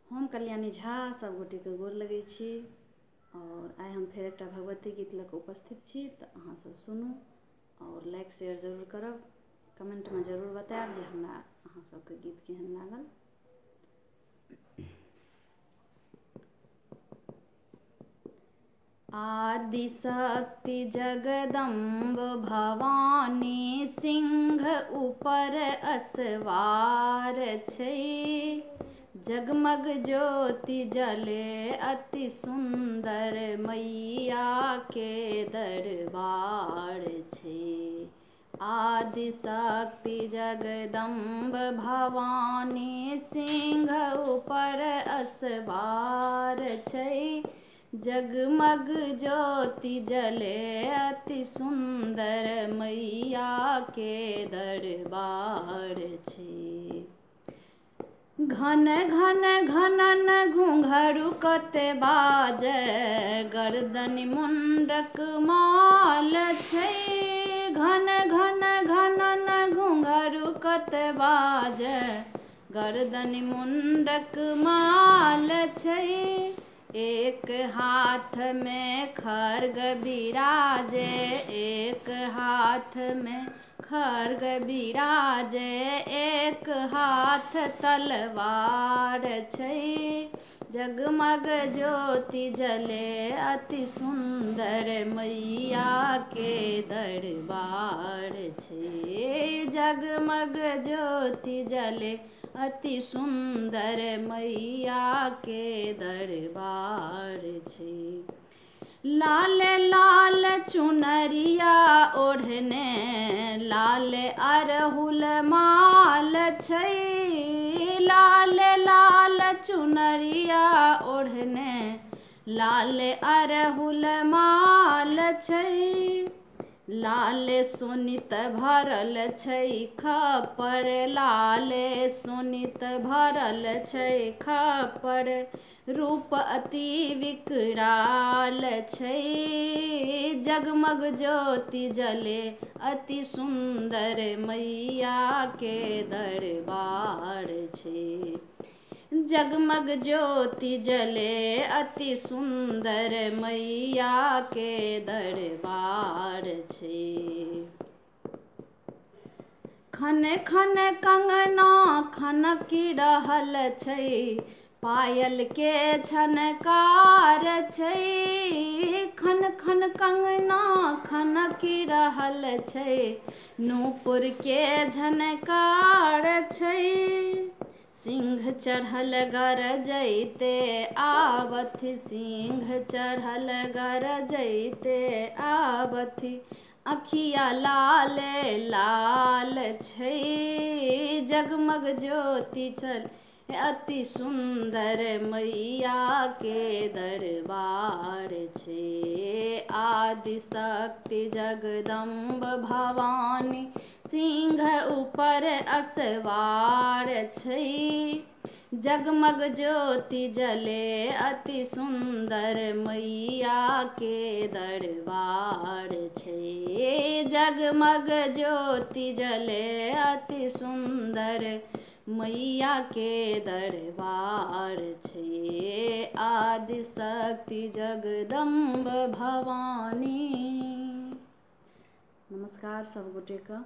हम कल्याणी झा सब गोटे के गोर लगै छी और आइ हम फेर एकटा भगवती गीत लऽ कऽ उपस्थित छी। तऽ अहाँ सब सुनू और लाइक शेयर जरूर करब, कमेंट में जरूर बतायब जे हमरा अहाँ सबके गीत केहन लागल। आदिशक्ति जगदम्ब भवानी सिंह ऊपर असवार छै। जगमग ज्योति जले अति सुंदर मैया के दरबार छै। आदिशक्ति जगदम्ब भवानी सिंह ऊपर असवार छै। जगमग ज्योति जले अति सुंदर मैया के दरबार छै। घन घन घनन घुंघरू कते बाजे, गर्दन मुंडक माल छै। घन घन घनन घुंघरू कते बाजे, गर्दन मुंडक माल छै। एक हाथ में खड्ग बिराजे, एक हाथ में खड्ग बिराजे, एक हाथ तलवार छै। जगमग ज्योति जले अति सुंदर मैया के दरबार छै। जगमग ज्योति जले अति सुंदर मैया के दरबार छै। लाल लाल चुनरिया ओढ़ने, लाल अरहुल माल छै। लाल लाल चुनरिया ओढ़ने, लाल अरहुल माल छै। लाल सोनित भरल छै खप्पर, लाल सोनित भरल छै खप्पर, रूप अति विकराल छै। जगमग ज्योति जले अति सुंदर मैया के दरबार छै। जगमग ज्योति जले अति सुंदर मैया के दरबार छै। खन खन कंगना खनकी रहल छै, पायल के झनकार छै। खन खन कंगना खनकी रहल छै, नूपुर के झनकार छै। सिंह चढ़ल गरजैते आवथि, सिंह चढ़ल गरजैते आवथि, अखिया लाल लाल छै। जगमग ज्योति चले अति सुंदर मैया के दरबार छै। आदिशक्ति जगदम्ब भवानी सिंह ऊपर असवार छै। जगमग ज्योति जले अति सुंदर मैया के दरबार छै। जगमग ज्योति जले अति सुंदर मैया के दरबार छै। आदिशक्ति जगदम्ब भवानी। नमस्कार सब गोटे का।